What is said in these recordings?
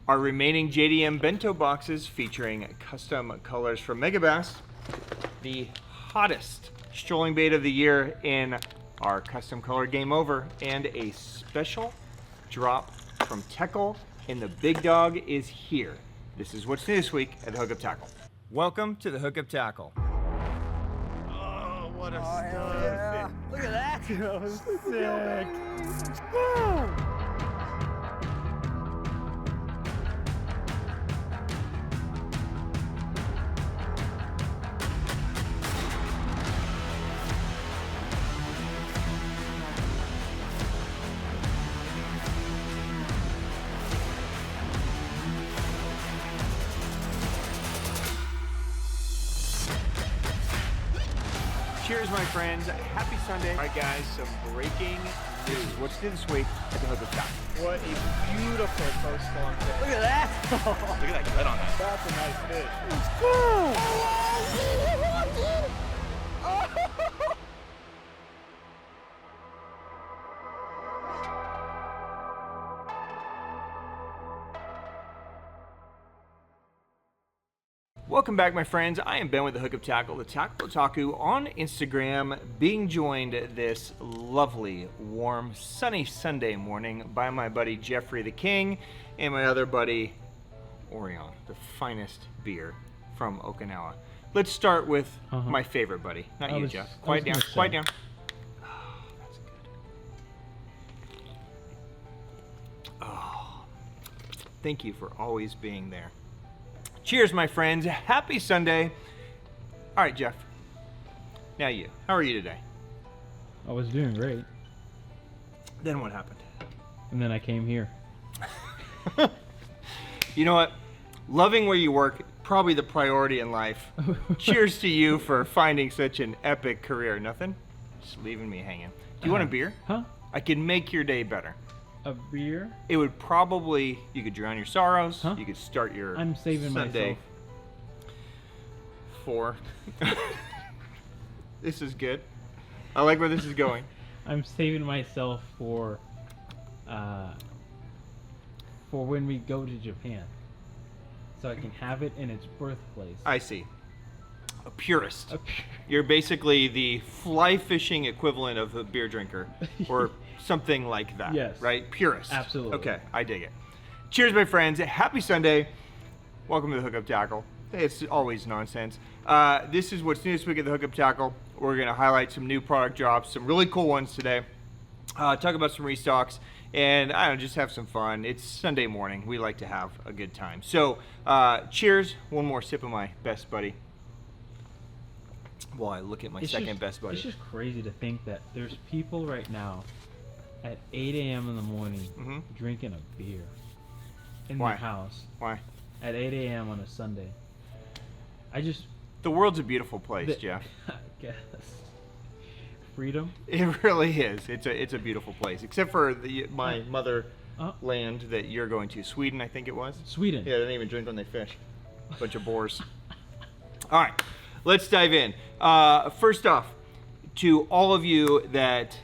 Our remaining JDM bento boxes featuring custom colors from Megabass, the hottest strolling bait of the year in our custom color Game Over, and a special drop from Teckel, and the big dog is here. This is what's new this week at the Hookup Tackle. Welcome to the Hookup Tackle. Oh, what a stud. Yeah. Look at that. That was sick. Cheers, my friends. Happy Sunday. All right, guys, some breaking news. What's new this week at the Hookup Tackle? What a beautiful coastal fish. Look at that. Look at that cut on that. That's a nice fish. Welcome back, my friends. I am Ben with the Hookup Tackle, the Tackle Otaku on Instagram, being joined this lovely, warm, sunny Sunday morning by my buddy Jeffrey the King and my other buddy Orion, the finest beer from Okinawa. Let's start with my favorite buddy, not you, Jeff. Quiet down, quiet down. Oh, that's good. Oh, thank you for always being there. Cheers, my friends. Happy Sunday. All right, Jeff. Now you. How are you today? I was doing great. Then what happened? And then I came here. You know what? Loving where you work, probably the priority in life. Cheers to you for finding such an epic career. Nothing? Just leaving me hanging. Do you want a beer? Huh? I can make your day better. A beer? It would probably, you could drown your sorrows. Huh? You could start your I'm saving Sunday. myself. This is good. I like where this is going. I'm saving myself for when we go to Japan. So I can have it in its birthplace. I see. A purist. You're basically the fly fishing equivalent of a beer drinker, or something like that. Yes. Right? Purist. Absolutely. Okay, I dig it. Cheers, my friends. Happy Sunday. Welcome to the Hookup Tackle. It's always nonsense. This is what's new this week at the Hookup Tackle. We're going to highlight some new product drops, some really cool ones today. Talk about some restocks, and I don't know, just have some fun. It's Sunday morning. We like to have a good time. So, cheers. One more sip of my best buddy. While I look at my second best buddy. It's just crazy to think that there's people right now at 8 a.m. in the morning drinking a beer in Why? their house. Why? At 8 a.m. on a Sunday. The world's a beautiful place, Jeff. I guess. Freedom? It really is. It's a beautiful place, except for my motherland that you're going to, Sweden, I think it was. Sweden. Yeah, they don't even drink when they fish. Bunch of boars. All right, let's dive in. First off, to all of you that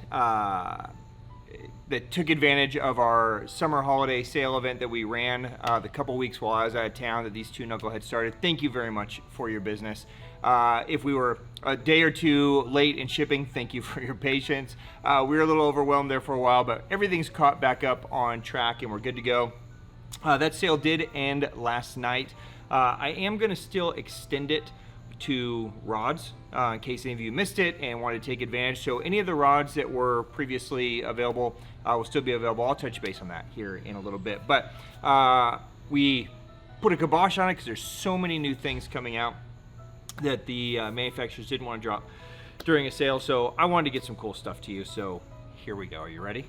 took advantage of our summer holiday sale event that we ran the couple weeks while I was out of town that these two knuckleheads started, thank you very much for your business. If we were a day or two late in shipping, thank you for your patience. We were a little overwhelmed there for a while, but everything's caught back up on track and we're good to go. That sale did end last night. I am going to still extend it to rods in case any of you missed it and wanted to take advantage. So any of the rods that were previously available will still be available. I'll touch base on that here in a little bit. But we put a kibosh on it because there's so many new things coming out that the manufacturers didn't want to drop during a sale. So I wanted to get some cool stuff to you. So here we go. Are you ready?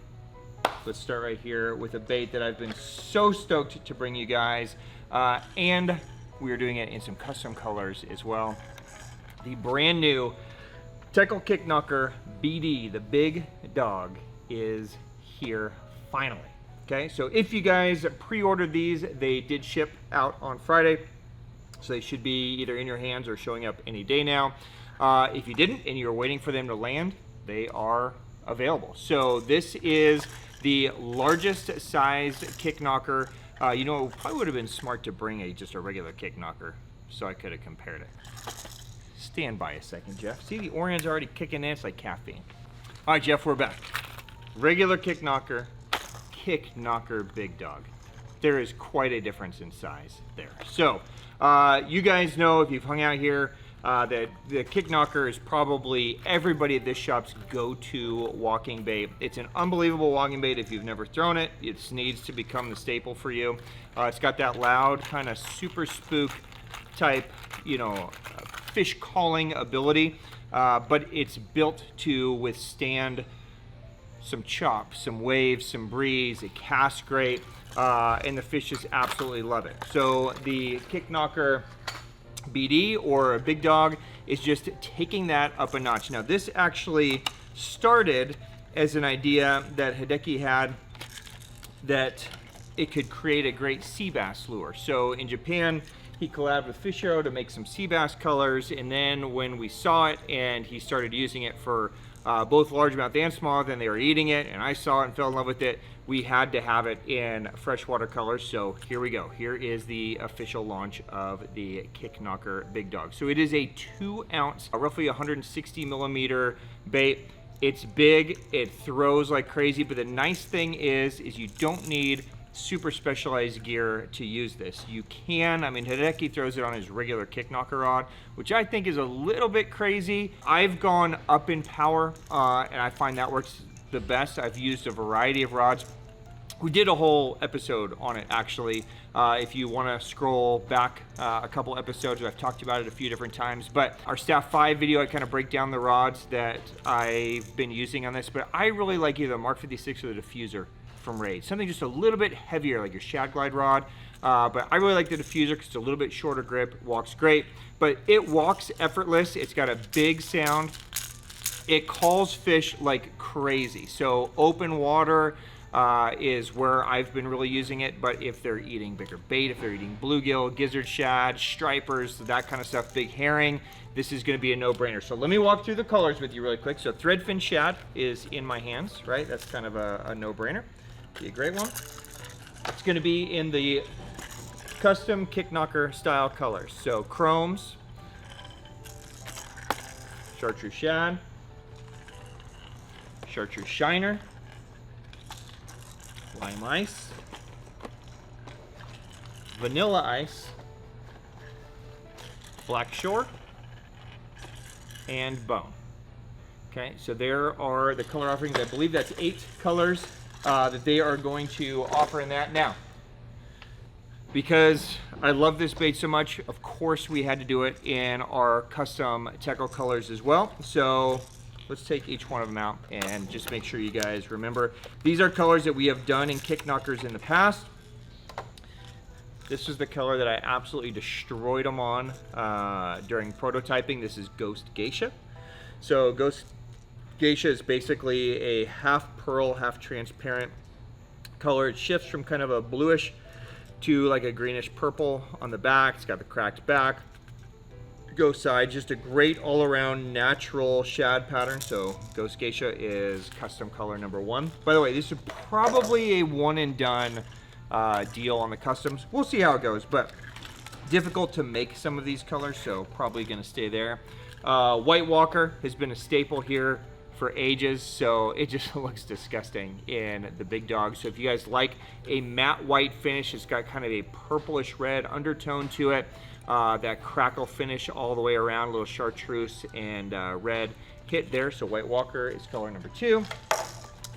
Let's start right here with a bait that I've been so stoked to bring you guys. And we are doing it in some custom colors as well. The brand new Teckel Kicknocker BD, the big dog, is here finally. Okay, so if you guys pre-ordered these, they did ship out on Friday. So they should be either in your hands or showing up any day now. If you didn't and you're waiting for them to land, they are available. So this is the largest sized kick knocker You know, it probably would have been smart to bring just a regular kick knocker so I could have compared it. Stand by a second, Jeff. See, the Orion's already kicking in. It's like caffeine. All right, Jeff, we're back. Regular kick knocker big dog. There is quite a difference in size there. So, you guys know, if you've hung out here, that the kick knocker is probably everybody at this shop's go-to walking bait. It's an unbelievable walking bait. If you've never thrown it, it needs to become the staple for you. It's got that loud kind of super spook type, you know, fish calling ability, but it's built to withstand some chop, some waves, some breeze. It casts great, and the fish just absolutely love it. So the kick knocker BD, or a big dog, is just taking that up a notch. Now, this actually started as an idea that Hideki had, that it could create a great sea bass lure. So in Japan, he collabed with Fish Arrow to make some sea bass colors, and then when we saw it and he started using it for both largemouth and smallmouth, and they were eating it, and I saw it and fell in love with it, we had to have it in freshwater colors. So here we go. Here is the official launch of the Kick Knocker Big Dog. So it is a 2-ounce, roughly 160 millimeter bait. It's big, it throws like crazy, but the nice thing is you don't need super specialized gear to use this. You can, I mean, Hideki throws it on his regular kick knocker rod, which I think is a little bit crazy. I've gone up in power, and I find that works the best. I've used a variety of rods. We did a whole episode on it, actually. If you want to scroll back a couple episodes, I've talked about it a few different times. But our Staff 5 video, I kind of break down the rods that I've been using on this. But I really like either the Mark 56 or the diffuser from Raid. Something just a little bit heavier, like your Shad Glide rod. But I really like the diffuser because it's a little bit shorter grip, walks great. But it walks effortless. It's got a big sound. It calls fish like crazy. So open water is where I've been really using it, but if they're eating bigger bait, if they're eating bluegill, gizzard shad, stripers, that kind of stuff, big herring, this is going to be a no-brainer. So let me walk through the colors with you really quick. So threadfin shad is in my hands, right? That's kind of a no-brainer. Be a great one. It's going to be in the custom kick knocker style colors. So chromes, chartreuse shad, chartreuse shiner, lime ice, vanilla ice, black shore, and bone. Okay, so there are the color offerings. I believe that's 8 colors that they are going to offer in that. Now, because I love this bait so much, of course we had to do it in our custom Teckel colors as well. So let's take each one of them out and just make sure you guys remember. These are colors that we have done in kick knockers in the past. This is the color that I absolutely destroyed them on during prototyping. This is Ghost Geisha. So Ghost Geisha is basically a half pearl, half transparent color. It shifts from kind of a bluish to like a greenish purple on the back. It's got the cracked back. Ghost side, just a great all-around natural shad pattern. So Ghost Geisha is custom color number 1. By the way, this is probably a one and done deal on the customs. We'll see how it goes, but difficult to make some of these colors, so probably gonna stay there. White Walker has been a staple here for ages, so it just looks disgusting in the big dog. So if you guys like a matte white finish, it's got kind of a purplish red undertone to it. That crackle finish all the way around, a little chartreuse and red hit there. So White Walker is color number 2.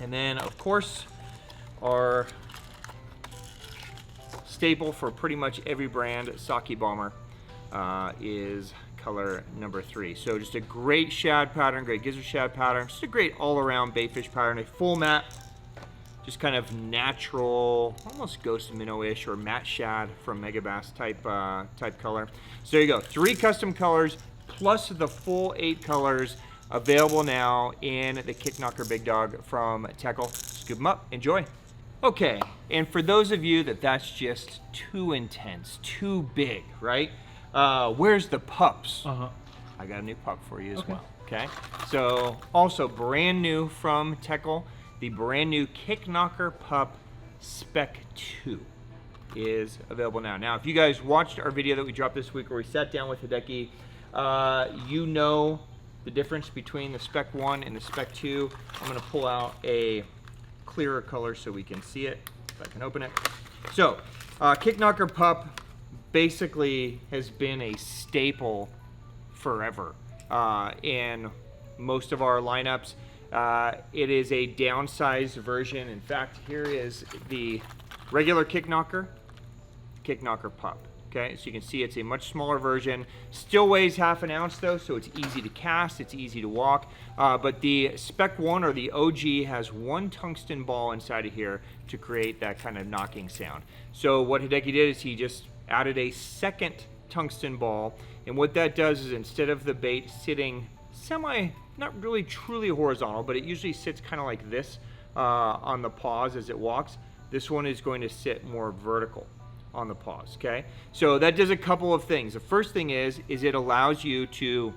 And then of course our staple for pretty much every brand, Sake Bomber, is color number 3. So just a great shad pattern, great gizzard shad pattern, just a great all-around baitfish pattern, a full matte, just kind of natural, almost ghost minnow-ish or matte shad from Megabass type color. So there you go, 3 custom colors plus the full 8 colors available now in the Kick Knocker Big Dog from Teckel. Scoop them up, enjoy. Okay, and for those of you that's just too intense, too big, right? Where's the pups? I got a new pup for you as well, okay? So also brand new from Teckel, the brand new Kick Knocker Pup Spec 2. is available now. Now, if you guys watched our video that we dropped this week where we sat down with Hideki, you know the difference between the Spec 1 and the Spec 2. I'm going to pull out a clearer color so we can see it, if I can open it. So, Kicknocker Pup basically has been a staple forever in most of our lineups. It is a downsized version. In fact, here is the regular Kicknocker Pup. Okay, so you can see it's a much smaller version. Still weighs half an ounce though, so it's easy to cast, it's easy to walk. But the Spec 1 or the OG has one tungsten ball inside of here to create that kind of knocking sound. So what Hideki did is he just added a second tungsten ball, and what that does is instead of the bait sitting not really truly horizontal, but it usually sits kind of like this on the paws as it walks, this one is going to sit more vertical on the paws, okay? So that does a couple of things. The first thing is it allows you to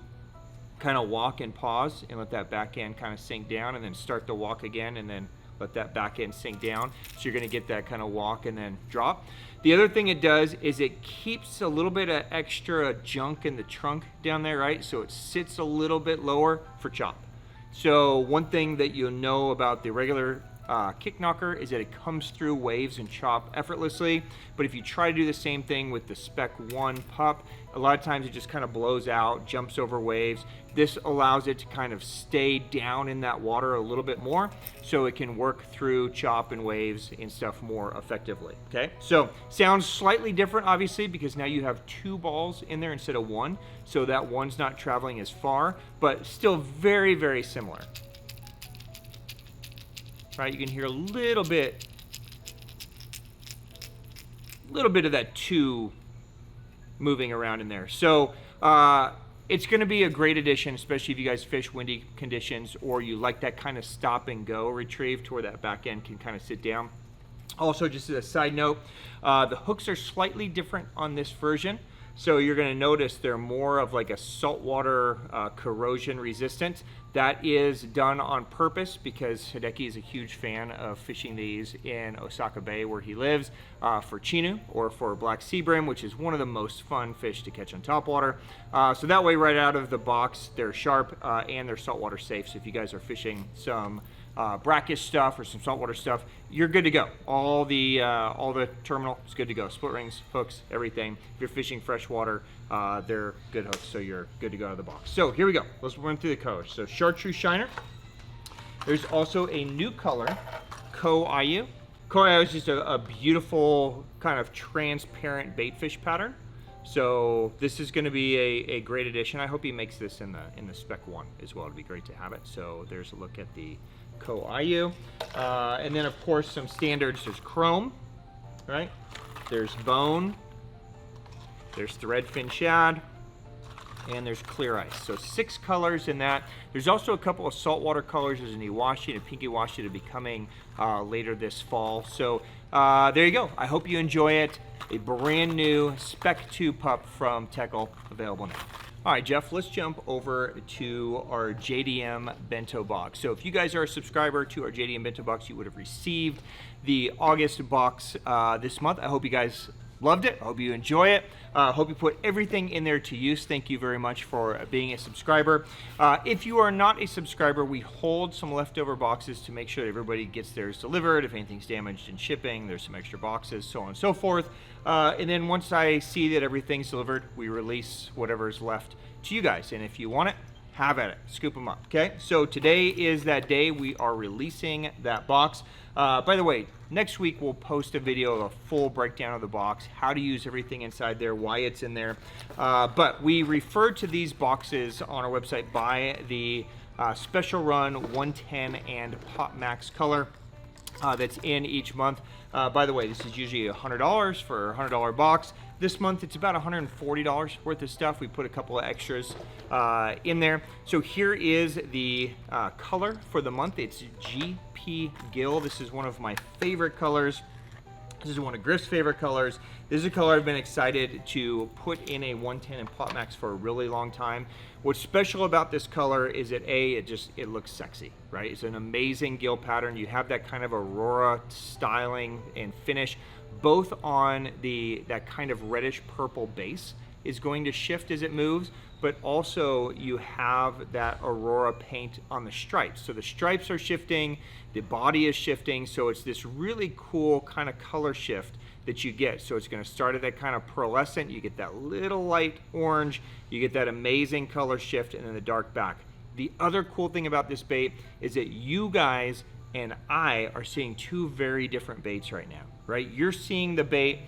kind of walk and pause and let that back end kind of sink down, and then start the walk again, and then let that back end sink down. So you're gonna get that kind of walk and then drop. The other thing it does is it keeps a little bit of extra junk in the trunk down there, right? So it sits a little bit lower for chop. So one thing that you'll know about the regular Kicknocker is that it comes through waves and chop effortlessly, but if you try to do the same thing with the Spec 1 Pup, a lot of times it just kind of blows out, jumps over waves. This allows it to kind of stay down in that water a little bit more, so it can work through chop and waves and stuff more effectively, okay? So, sounds slightly different, obviously, because now you have two balls in there instead of one, so that one's not traveling as far, but still very, very similar. Right, you can hear a little bit of that two moving around in there. So it's going to be a great addition, especially if you guys fish windy conditions or you like that kind of stop and go retrieve to where that back end can kind of sit down. Also, just as a side note, the hooks are slightly different on this version. So you're going to notice they're more of like a saltwater corrosion resistant. That is done on purpose because Hideki is a huge fan of fishing these in Osaka Bay where he lives for chinu or for black sea bream, which is one of the most fun fish to catch on topwater. So that way, right out of the box, they're sharp and they're saltwater safe. So if you guys are fishing some brackish stuff or some saltwater stuff, you're good to go. All the terminal is good to go. Split rings, hooks, everything. If you're fishing freshwater, they're good hooks, so you're good to go out of the box. So here we go. Let's run through the colors. So chartreuse shiner. There's also a new color, Ko-Ayu. Ko-Ayu is just a beautiful kind of transparent bait fish pattern. So this is going to be a great addition. I hope he makes this in the Spec 1 as well. It'd be great to have it. So there's a look at the Ko-Ayu. And then of course some standards. There's chrome, right? There's bone. There's threadfin shad. And there's clear ice. So 6 colors in that. There's also a couple of saltwater colors. There's an iwashi and a pinky washi to be coming later this fall. So there you go. I hope you enjoy it. A brand new Spec 2 pup from Teckel, available now. All right, Jeff, let's jump over to our JDM Bento Box. So if you guys are a subscriber to our JDM Bento Box, you would have received the August box this month. I hope you guys loved it. I hope you enjoy it. I hope you put everything in there to use. Thank you very much for being a subscriber. If you are not a subscriber, we hold some leftover boxes to make sure that everybody gets theirs delivered. If anything's damaged in shipping, there's some extra boxes, so on and so forth. And then once I see that everything's delivered, we release whatever's left to you guys. And if you want it, have at it. Scoop them up, okay? So today is that day we are releasing that box. By the way, next week we'll post a video of a full breakdown of the box, how to use everything inside there, why it's in there. But we refer to these boxes on our website by the Special Run 110 and Pop Max color that's in each month. By the way, this is usually $100 for a $100 box. This month it's about $140 worth of stuff. We put a couple of extras in there. So here is the color for the month. It's GP Gill. This is one of my favorite colors. This is one of Griff's favorite colors. This is a color I've been excited to put in a 110 and Pop Max for a really long time. What's special about this color is that it looks sexy, right? It's an amazing gill pattern. You have that kind of Aurora styling and finish, both on that kind of reddish purple base is going to shift as it moves, but also you have that Aurora paint on the stripes. So the stripes are shifting, the body is shifting, so it's this really cool kind of color shift that you get. So it's gonna start at that kind of pearlescent, you get that little light orange, you get that amazing color shift, and then the dark back. The other cool thing about this bait is that you guys and I are seeing two very different baits right now, right? You're seeing the bait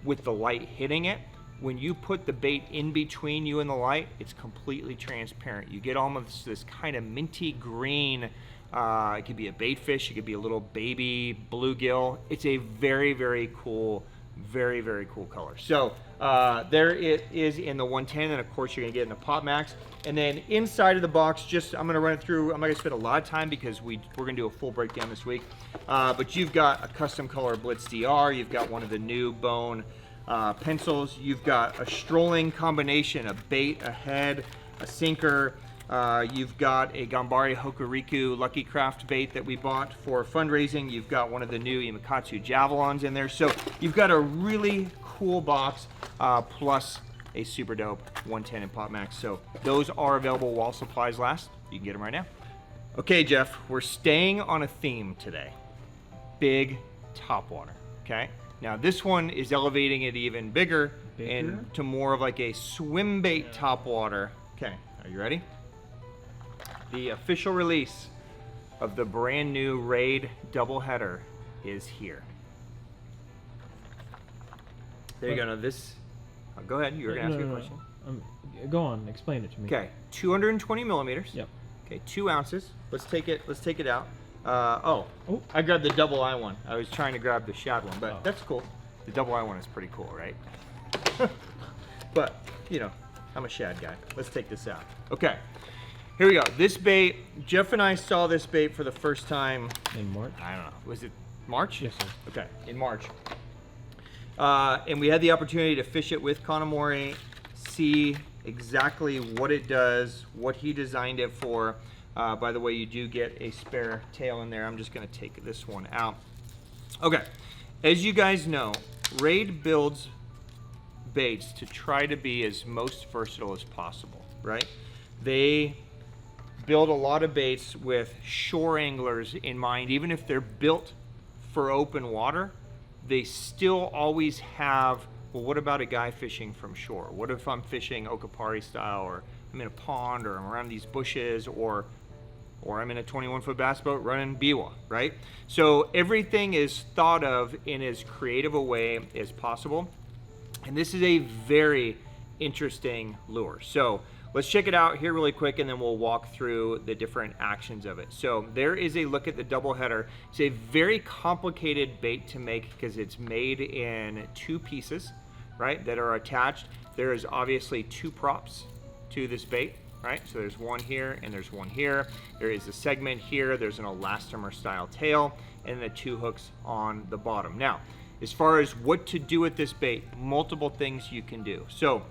with the light hitting it. When you put the bait in between you and the light, it's completely transparent. You get almost this kind of minty green, it could be a bait fish, it could be a little baby bluegill. It's a very, very cool, very, very cool color. So there it is in the 110, and of course you're gonna get in the Pop Max. And then inside of the box, I'm gonna run it through, I'm not gonna spend a lot of time because we're gonna do a full breakdown this week. But you've got a custom color Blitz DR, you've got one of the new bone pencils, you've got a strolling combination, a bait, a head, a sinker, you've got a Gambari Hokuriku Lucky Craft bait that we bought for fundraising, you've got one of the new Gamakatsu Javelins in there, so you've got a really cool box, plus a super dope 110 and Pop Max. So those are available while supplies last. You can get them right now. Okay, Jeff, we're staying on a theme today. Big topwater, okay? Now this one is elevating it even bigger and to more of like a swim bait topwater. Okay, are you ready? The official release of the brand new Raid doubleheader is here. There you go. Now this, go ahead. You were gonna ask me a question. Go on, explain it to me. Okay, 220 millimeters. Yep. Okay, 2 ounces. Let's take it out. Oh, I grabbed the double I one. I was trying to grab the Shad one, but that's cool. The double I one is pretty cool, right? But, you know, I'm a Shad guy. Let's take this out. Okay, here we go. This bait, Jeff and I saw this bait for the first time. In March? I don't know. Was it March? Yes, sir. Okay, in March. And we had the opportunity to fish it with Kanamori, see exactly what it does, what he designed it for. By the way, you do get a spare tail in there. I'm just gonna take this one out. Okay, as you guys know, Raid builds baits to try to be as most versatile as possible, right? They build a lot of baits with shore anglers in mind. Even if they're built for open water, they still always have, well, what about a guy fishing from shore? What if I'm fishing Okapari style, or I'm in a pond, or I'm around these bushes, or I'm in a 21-foot bass boat running biwa, right? So everything is thought of in as creative a way as possible. And this is a very interesting lure. So let's check it out here really quick, and then we'll walk through the different actions of it. So there is a look at the double header. It's a very complicated bait to make because it's made in 2 pieces, right, that are attached. There is obviously 2 props to this bait, right? So there's one here and there's one here. There is a segment here. There's an elastomer style tail and the 2 hooks on the bottom. Now, as far as what to do with this bait, multiple things you can do. So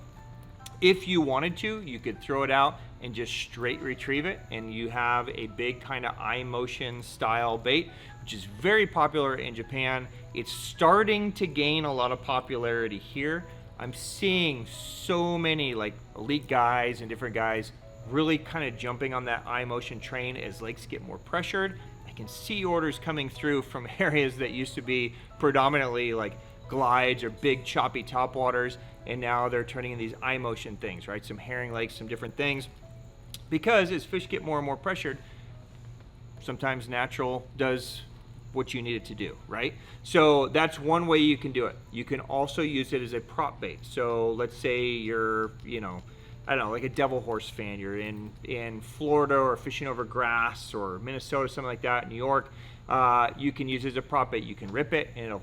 if you wanted to, you could throw it out and just straight retrieve it, and you have a big kind of eye motion style bait, which is very popular in Japan. It's starting to gain a lot of popularity here. I'm seeing so many like elite guys and different guys really kind of jumping on that eye motion train as lakes get more pressured. I can see orders coming through from areas that used to be predominantly like glides or big choppy topwaters, and now they're turning in these eye motion things, right? Some herring lakes, some different things. Because as fish get more and more pressured, sometimes natural does what you need it to do, right? So that's one way you can do it. You can also use it as a prop bait. So let's say you're, you know, I don't know, like a devil horse fan. You're in Florida or fishing over grass, or Minnesota, something like that, New York. You can use it as a prop bait. You can rip it and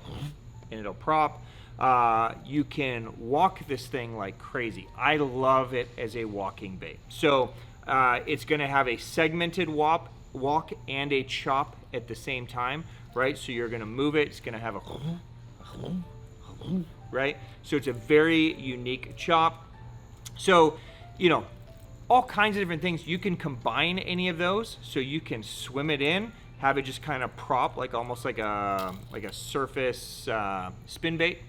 it'll prop. You can walk this thing like crazy. I love it as a walking bait. So it's gonna have a segmented walk and a chop at the same time, right? So you're gonna move it, it's gonna have a right? So it's a very unique chop. So, you know, all kinds of different things. You can combine any of those, so you can swim it in, have it just kind of prop like almost like a surface spin bait,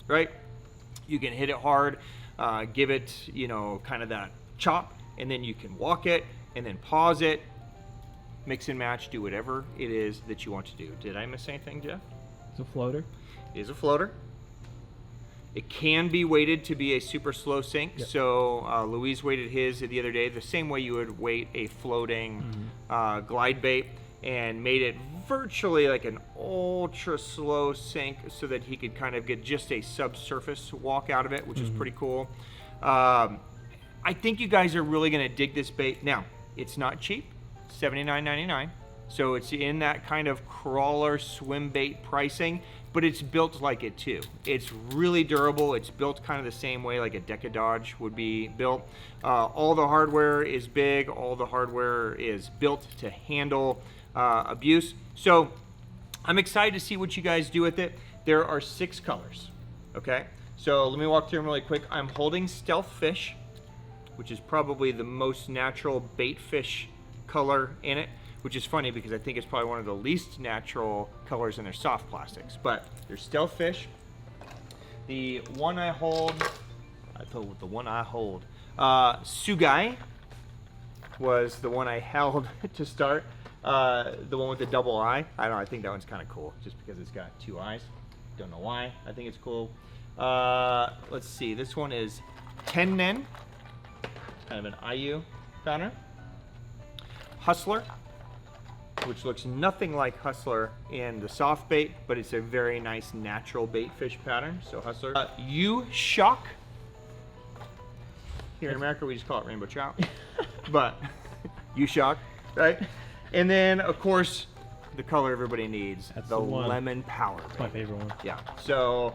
right? You can hit it hard, give it, you know, kind of that chop, and then you can walk it and then pause it, mix and match, do whatever it is that you want to do. Did I miss anything, Jeff? It's a floater. It is a floater. It can be weighted to be a super slow sink. Yep. So Louise weighted his the other day the same way you would weight a floating glide bait, and made it virtually like an ultra slow sink so that he could kind of get just a subsurface walk out of it, which is pretty cool. I think you guys are really going to dig this bait. Now, it's not cheap, $79.99. So it's in that kind of crawler swim bait pricing, but it's built like it too. It's really durable. It's built kind of the same way like a Decadodge would be built. All the hardware is big. All the hardware is built to handle abuse. So I'm excited to see what you guys do with it. There are 6 colors, okay? So let me walk through them really quick. I'm holding Stealth Fish, which is probably the most natural bait fish color in it, which is funny because I think it's probably one of the least natural colors in their soft plastics. But there's Stealth Fish. The one I hold, Sugai was the one I held to start. The one with the double eye. I don't know, I think that one's kind of cool just because it's got 2 eyes. Don't know why. I think it's cool. Let's see. This one is Tennen, kind of an IU pattern. Hustler, which looks nothing like Hustler in the soft bait, but it's a very nice natural bait fish pattern. So Hustler. U-Shock. Here in America, we just call it rainbow trout, but U-Shock, right? And then, of course, the color everybody needs, That's the the one. lemon power It's bait. my favorite one. Yeah. So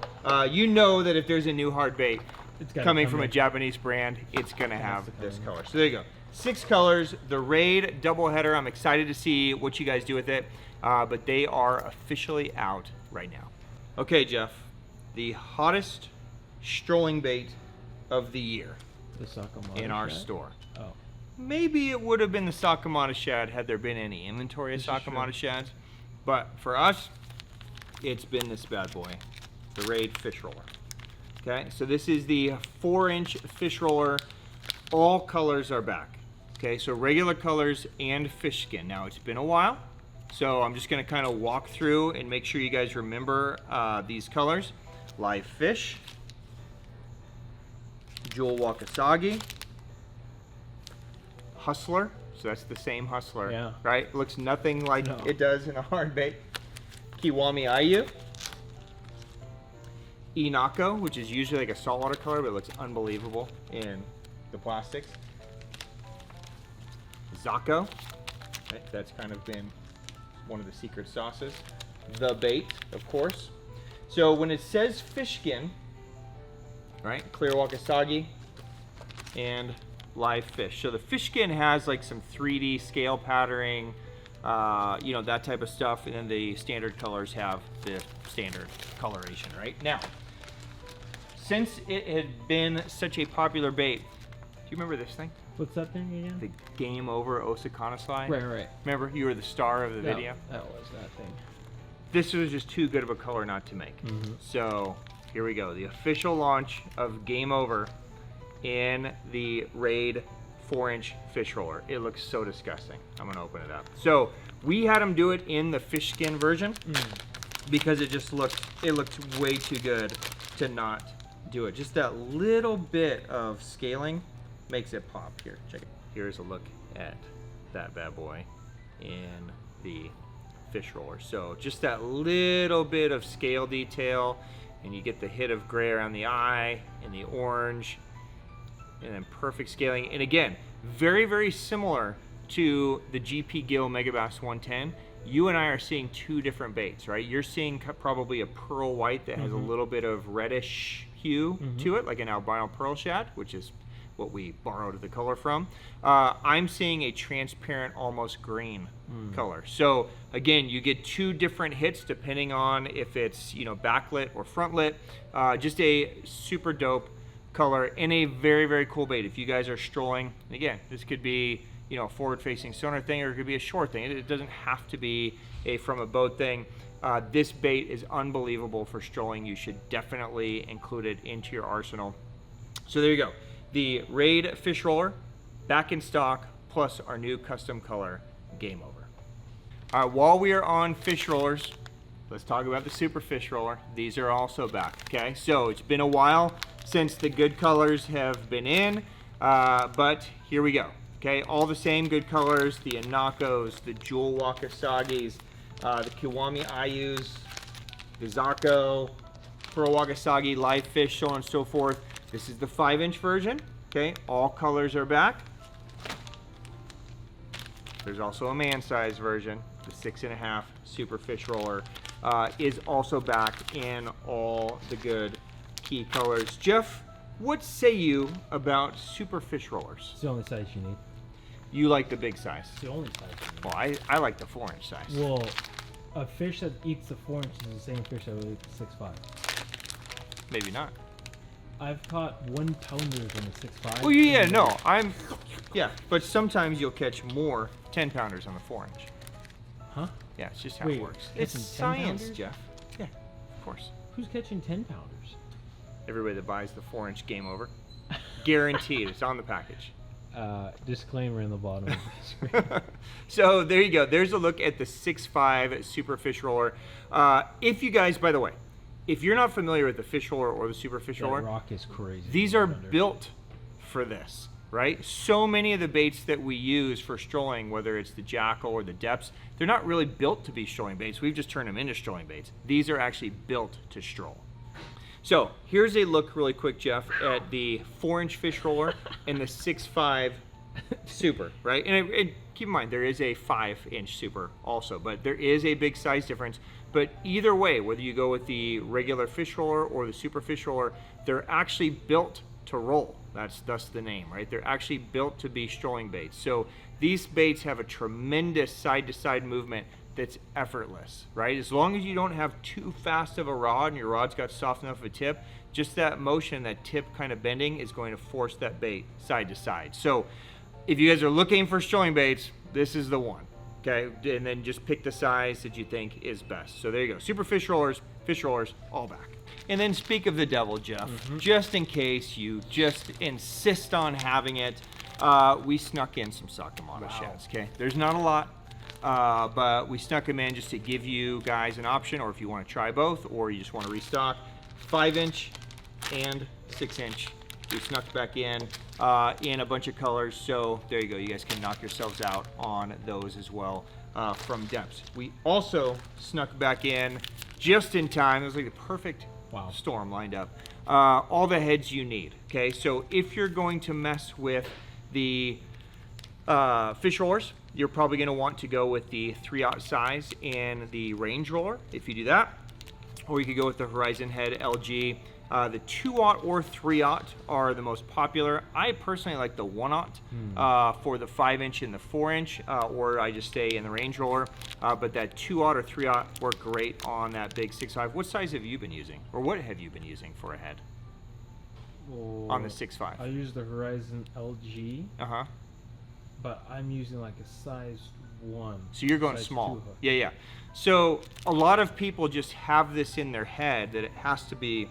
you know that if there's a new hard bait It's gotta coming come from a in. Japanese brand, it's gonna It has have to come this in. color. So there you go. 6 colors. The Raid doubleheader. I'm excited to see what you guys do with it, but they are officially out right now. Okay, Jeff. The hottest strolling bait of the year The Sakamata in our Shad? store. Oh. Maybe it would have been the Sakamata Shad had there been any inventory of This is Sakamata true. Shads. But for us, it's been this bad boy, the Raid fish roller. Okay, so this is the 4-inch fish roller. All colors are back. Okay, so regular colors and fish skin. Now, it's been a while, so I'm just going to kind of walk through and make sure you guys remember these colors. Live fish, Jewel Wakasagi, Hustler, so that's the same Hustler, Yeah. right? Looks nothing like No. it does in a hard bait. Kiwami Ayu, Inako, which is usually like a saltwater color, but it looks unbelievable in the plastics. Zako, right? That's kind of been one of the secret sauces. The bait, of course. So when it says fish skin, right, clear Wakasagi and live fish. So the fish skin has like some 3D scale patterning, you know, that type of stuff, and then the standard colors have the standard coloration, right? Now, since it had been such a popular bait, do you remember this thing? What's that thing again? The Game Over Osakana slide? Right. Remember, you were the star of the Yeah, video? That was that thing. This was just too good of a color not to make. So here we go. The official launch of Game Over in the Raid 4-inch fish roller. It looks so disgusting. I'm gonna open it up. So we had them do it in the fish skin version because it just looked way too good to not do it. Just that little bit of scaling makes it pop. Here, check it. Here's a look at that bad boy in the fish roller. So just that little bit of scale detail, and you get the hit of gray around the eye and the orange, and then perfect scaling. And again, very, very similar to the GP Gill Megabass 110. You and I are seeing 2 different baits, right? You're seeing probably a pearl white that has a little bit of reddish hue to it, like an albino pearl shad, which is what we borrowed the color from. I'm seeing a transparent, almost green color. So again, you get 2 different hits depending on if it's, you know, backlit or frontlit. Just a super dope color and a very, very cool bait. If you guys are strolling, and again, this could be, you know, a forward-facing sonar thing, or it could be a short thing. It doesn't have to be a from a boat thing. This bait is unbelievable for strolling. You should definitely include it into your arsenal. So there you go. The Raid fish roller, back in stock, plus our new custom color, game over. While we are on fish rollers, let's talk about the super fish roller. These are also back, okay? So it's been a while since the good colors have been in, but here we go, okay? All the same good colors, the Inakos, the Jewel Wakasagis, the Kiwami Ayus, the Zako, Pearl Wakasagi, live fish, so on and so forth. This is the 5-inch version, okay? All colors are back. There's also a man-sized version, the 6.5 super fish roller is also back in all the good key colors. Jeff, what say you about super fish rollers? It's the only size you need. You like the big size. It's the only size you need. Well, I like the 4-inch size. Well, a fish that eats the 4 inches is the same fish that would eat the 6.5. Maybe not. I've caught 1 pounders on the 6.5. Well, yeah, no, yeah, but sometimes you'll catch more 10 pounders on the 4-inch. Huh? Yeah, it's just how Wait, it works. catching It's 10 science, pounders? Jeff. Yeah, of course. Who's catching 10 pounders? Everybody that buys the 4-inch, game over. Guaranteed. It's on the package. Disclaimer in the bottom of the screen. So there you go. There's a look at the 6.5 super fish roller. If you guys, by the way, if you're not familiar with the fish roller or the super fish That roller, rock is crazy. these are built for this, right? So many of the baits that we use for strolling, whether it's the Jackal or the Deps, they're not really built to be strolling baits. We've just turned them into strolling baits. These are actually built to stroll. So here's a look really quick, Jeff, at the 4-inch fish roller and the 6.5 super, right? And keep in mind, there is a 5-inch super also, but there is a big size difference. But either way, whether you go with the regular fish roller or the super fish roller, they're actually built to roll. That's thus the name, right? They're actually built to be strolling baits. So these baits have a tremendous side-to-side movement that's effortless, right? As long as you don't have too fast of a rod and your rod's got soft enough of a tip, just that motion, that tip kind of bending is going to force that bait side to side. So if you guys are looking for strolling baits, this is the one, okay? And then just pick the size that you think is best. So there you go, super fish rollers, all back. And then speak of the devil, Jeff, just in case you just insist on having it, we snuck in some Sakamata shads, okay? There's not a lot. But we snuck them in just to give you guys an option, or if you want to try both, or you just want to restock. 5-inch and 6-inch. We snuck back in a bunch of colors, so there you go. You guys can knock yourselves out on those as well from Deps. We also snuck back in just in time. It was like the perfect storm lined up. All the heads you need, okay? So if you're going to mess with the fish rollers, you're probably going to want to go with the 3/0 size and the range roller if you do that, or you could go with the Horizon Head LG. The 2/0 or 3/0 are the most popular. I personally like the 1/0 for the 5-inch and the 4-inch, or I just stay in the range roller. But that 2/0 or 3/0 work great on that big 6.5. What size have you been using, or what have you been using for a head on the 6.5? I use the Horizon LG. But I'm using like a size 1. So you're going size small. 2 hook. Yeah. So a lot of people just have this in their head that it has to be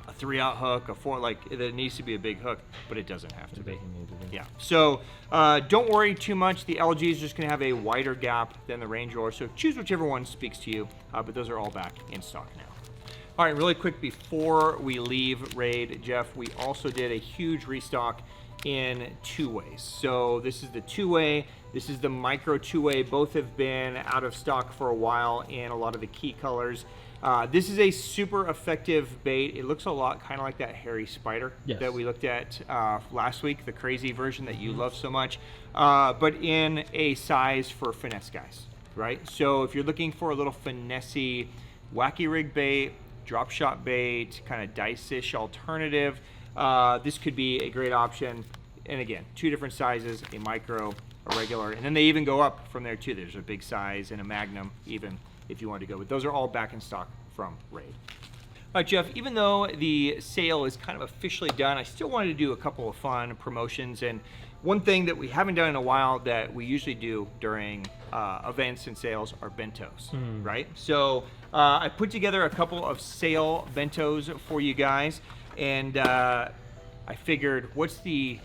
a 3/0 hook, a 4, like it needs to be a big hook, but it doesn't have to be. Yeah. So don't worry too much. The LG is just going to have a wider gap than the range roller. So choose whichever one speaks to you. But those are all back in stock now. All right, really quick before we leave Raid, Jeff, we also did a huge restock in 2-ways. So this is the 2-way, this is the micro 2-way. Both have been out of stock for a while in a lot of the key colors. This is a super effective bait. It looks a lot kind of like that hairy spider that we looked at last week, the crazy version that you love so much, but in a size for finesse guys, right? So if you're looking for a little finessey, wacky rig bait, drop shot bait, kind of dice-ish alternative, this could be a great option. And again, 2 different sizes, a micro, a regular, and then they even go up from there too. There's a big size and a magnum even if you want to go, but those are all back in stock from Raid. All right, Jeff, even though the sale is kind of officially done, I still wanted to do a couple of fun promotions. And one thing that we haven't done in a while that we usually do during events and sales are bentos, right? So I put together a couple of sale bentos for you guys, and I figured, what's the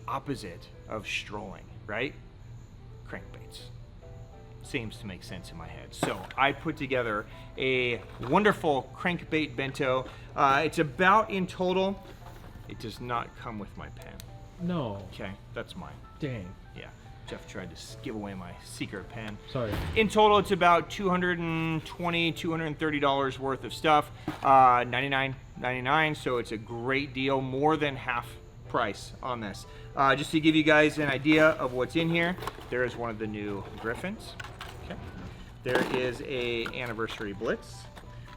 opposite of strolling, right? Crankbaits. Seems to make sense in my head. So I put together a wonderful crankbait bento. It's about, in total, it does not come with my pen. No. Okay, that's mine. Dang. Yeah, Jeff tried to give away my secret pen. Sorry. In total, it's about $220, $230 worth of stuff. $99.99, so it's a great deal, more than half price on this. Just to give you guys an idea of what's in here, there is one of the new Griffins. Okay. There is a Anniversary Blitz.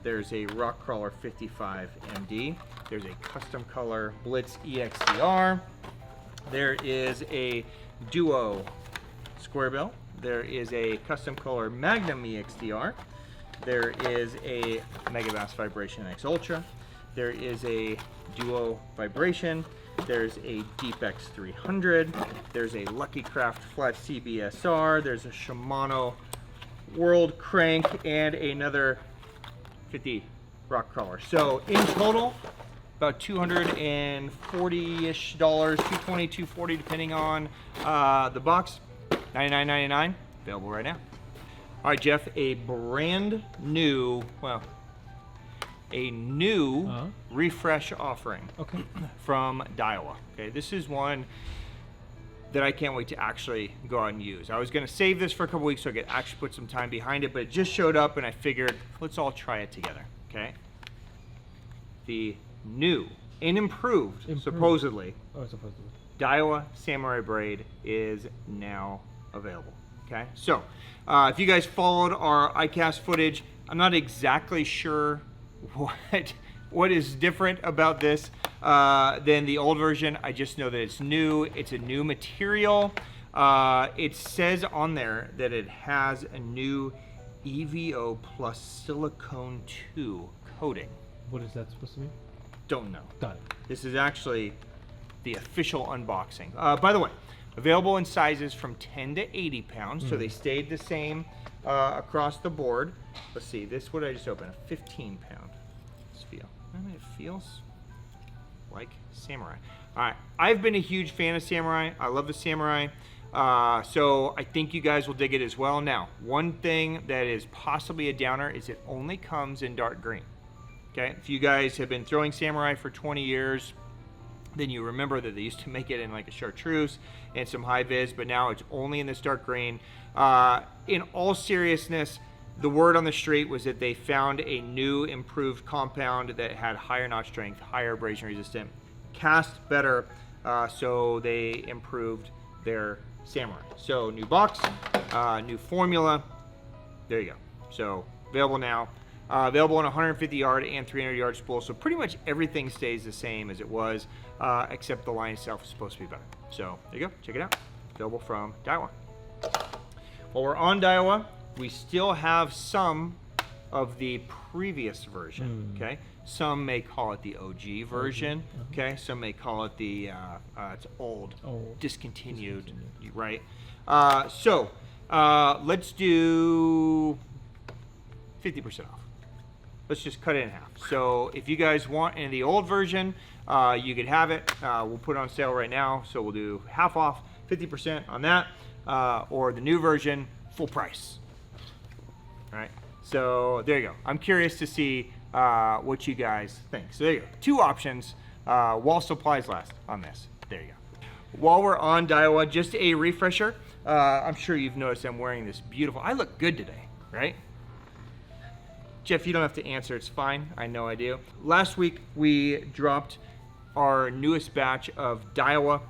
There's a Rock Crawler 55 MD. There's a custom color Blitz EXDR. There is a Duo Square Bill. There is a custom color Magnum EXDR. There is a Megabass Vibration X Ultra. There is a Duo Vibration. There's a Deep X 300. There's a Lucky Craft Flat CBSR. There's a Shimano World Crank and another 50 rock crawler. So in total, about $240-ish, $220, $240, depending on the box. $99.99, available right now. All right, Jeff, a brand new, well, a new refresh offering from Daiwa. Okay, this is one that I can't wait to actually go out and use. I was gonna save this for a couple weeks so I could actually put some time behind it, but it just showed up and I figured, let's all try it together, okay? The new and improved. Supposedly, Daiwa Samurai Braid is now available, okay? So, if you guys followed our iCast footage, I'm not exactly sure what is different about this than the old version. I just know that it's new. It's a new material. It says on there that it has a new EVO plus silicone 2 coating. What is that supposed to mean? Don't know. Got it. This is actually the official unboxing. By the way, available in sizes from 10 to 80 pounds, so they stayed the same across the board. Let's see, this, what did I just open? A 15-pound feel. I mean, it feels like Samurai. All right, I've been a huge fan of Samurai. I love the Samurai. So I think you guys will dig it as well. Now, one thing that is possibly a downer is it only comes in dark green. Okay, if you guys have been throwing Samurai for 20 years, then you remember that they used to make it in like a chartreuse and some high vis, but now it's only in this dark green. In all seriousness, the word on the street was that they found a new improved compound that had higher knot strength, higher abrasion resistant, cast better, so they improved their Samurai. So new box, new formula, there you go. So available now. Available on 150 yard and 300 yard spool, so pretty much everything stays the same as it was, except the line itself is supposed to be better. So there you go, check it out. Available from Daiwa. While we're on Daiwa, we still have some of the previous version, okay? Some may call it the OG version, okay? Some may call it the, it's old, discontinued, right? So let's do 50% off. Let's just cut it in half. So if you guys want any of the old version, you could have it. We'll put it on sale right now, so we'll do half off, 50% on that, or the new version, full price. All right, so there you go. I'm curious to see what you guys think. So there you go, 2 options while supplies last on this. There you go. While we're on Daiwa, just a refresher. I'm sure you've noticed I'm wearing this beautiful, I look good today, right? Jeff, you don't have to answer, it's fine. I know I do. Last week, we dropped our newest batch of Daiwa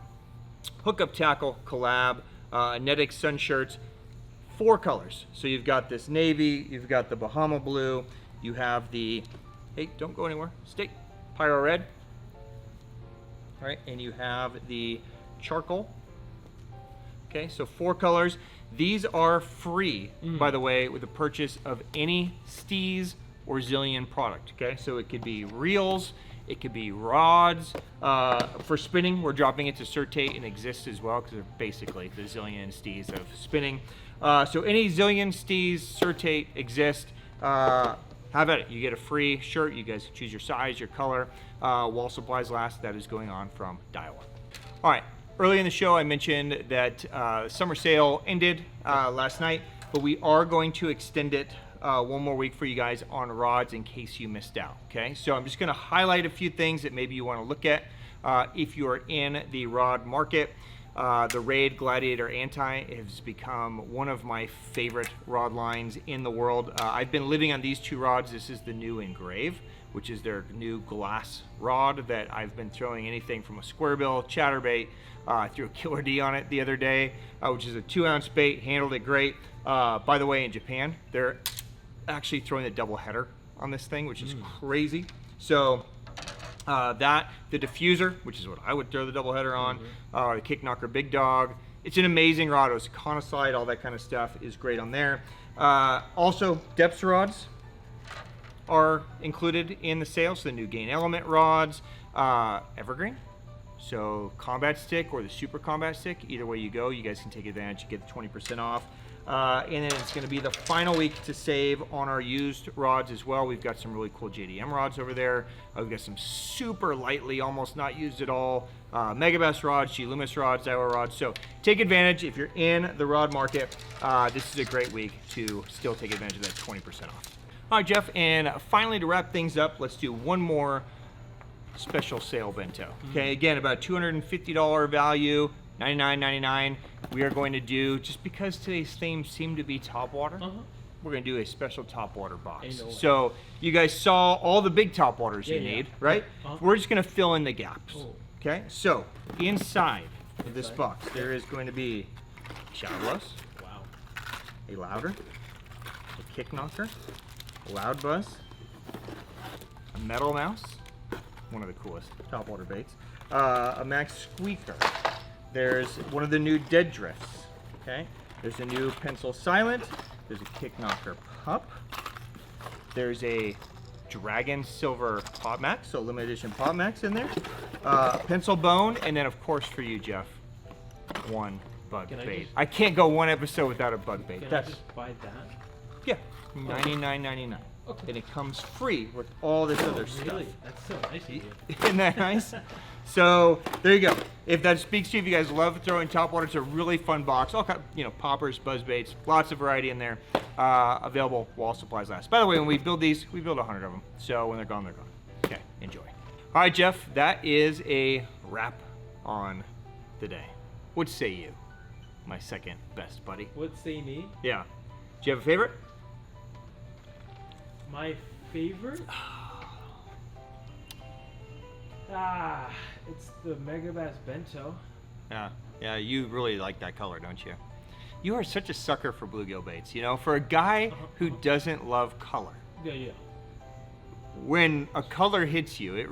Hookup Tackle Collab Netic Sun Shirts, 4 colors. So you've got this navy, you've got the Bahama blue, you have the, hey, don't go anywhere, stay, Pyro Red, All right, and you have the charcoal. Okay, so 4 colors. These are free, by the way, with the purchase of any Steez or Zillion product. Okay, so it could be reels, it could be rods. For spinning, we're dropping it to Certate and Exist as well, because they're basically the Zillion and Steez of spinning. So any Zillion, Steez, Certate, Exist, have at it. You get a free shirt. You guys choose your size, your color. While supplies last, that is going on from Daiwa. All right. Early in the show, I mentioned that summer sale ended last night, but we are going to extend it one more week for you guys on rods in case you missed out, okay? So I'm just gonna highlight a few things that maybe you wanna look at if you are in the rod market. The Raid Gladiator Anti has become one of my favorite rod lines in the world. I've been living on these 2 rods. This is the new Engrave, which is their new glass rod that I've been throwing anything from a square bill, chatterbait. I threw a Killer D on it the other day, which is a 2-ounce bait, handled it great. By the way, in Japan, they're actually throwing a double header on this thing, which is crazy. So the diffuser, which is what I would throw the double header on, the Kicknocker Big Dog. It's an amazing rod. It was conocyte, all that kind of stuff is great on there. Also, Deps rods are included in the sale. So the new Gain Element rods, Evergreen. So combat stick or the super combat stick, either way you go, you guys can take advantage. You get the 20% off. And then it's going to be the final week to save on our used rods as well. We've got some really cool JDM rods over there. We've got some super lightly, almost not used at all, Megabass rods, G Loomis rods, Daiwa rods. So take advantage if you're in the rod market. This is a great week to still take advantage of that 20% off. All right, Jeff, and finally to wrap things up, let's do one more special sale bento. Okay, again, about $250 value, $99.99. We are going to do, just because today's theme seemed to be topwater, we're going to do a special topwater box. So you guys saw all the big topwaters you need, right? We're just going to fill in the gaps. Okay, so inside of this box, there is going to be a shower buzz, a louder, a kick knocker, a loud buzz, a metal mouse, one of the coolest topwater baits, a max squeaker. There's one of the new dead drifts, okay? There's a new pencil silent. There's a Kicknocker pup. There's a dragon silver pop max, so limited edition pop max in there. Pencil bone, and then of course for you, Jeff, one bug bait. I can't go one episode without a bug bait. Can I just buy that? Yeah, $99.99. Okay. And it comes free with all this other stuff. Really? That's so nice of you. Isn't that nice? So there you go. If that speaks to you, if you guys love throwing topwater, it's a really fun box. All kind, poppers, buzz baits, lots of variety in there. Available while supplies last. By the way, when we build these, we build 100 of them. So when they're gone, they're gone. Okay, enjoy. All right, Jeff, that is a wrap on the day. What say you, my second best buddy? What say me? Yeah. Do you have a favorite? My favorite? It's the Megabass Bento. Yeah, you really like that color, don't you? You are such a sucker for bluegill baits, for a guy who doesn't love color. Yeah. When a color hits you, it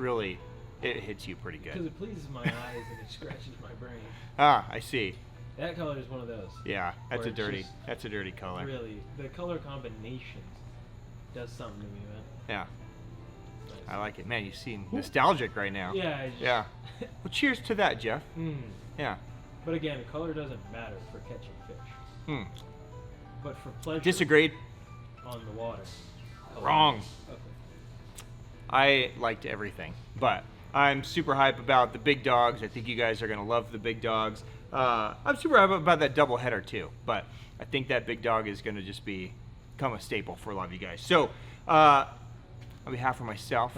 hits you pretty good. Because it pleases my eyes and it scratches my brain. I see. That color is one of those. Yeah, that's a dirty color. Really, the color combinations does something to me, man. Yeah. Nice. I like it. Man, you seem nostalgic right now. Yeah. Yeah. Well, cheers to that, Jeff. Yeah. But again, color doesn't matter for catching fish. But for pleasure. Disagreed. On the water. Wrong. Okay. I liked everything, but I'm super hype about the big dogs. I think you guys are going to love the big dogs. I'm super hype about that double header too, but I think that big dog is going to just become a staple for a lot of you guys. So, on behalf of myself,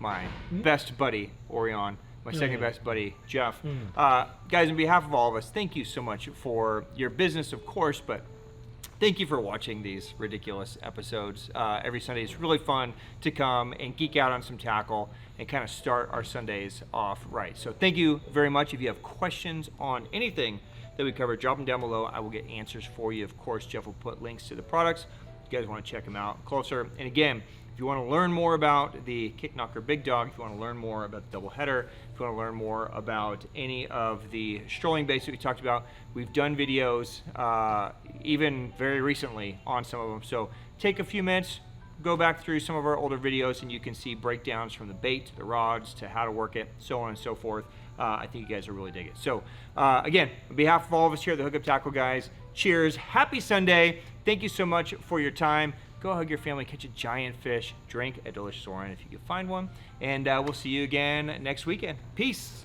my best buddy, Orion, my second best buddy, Jeff, guys, on behalf of all of us, thank you so much for your business, of course, but thank you for watching these ridiculous episodes every Sunday. It's really fun to come and geek out on some tackle and kind of start our Sundays off right. So thank you very much. If you have questions on anything that we cover, drop them down below. I will get answers for you. Of course, Jeff will put links to the products. If you guys want to check them out closer. And again, if you want to learn more about the Kicknocker Big Dog, if you want to learn more about the double header, if you want to learn more about any of the strolling baits that we talked about, we've done videos even very recently on some of them. So take a few minutes, go back through some of our older videos, and you can see breakdowns from the bait to the rods to how to work it, so on and so forth. I think you guys will really dig it. So again, on behalf of all of us here at the Hookup Tackle Guys, cheers, happy Sunday. Thank you so much for your time. Go hug your family, catch a giant fish, drink a delicious wine if you can find one, and we'll see you again next weekend. Peace.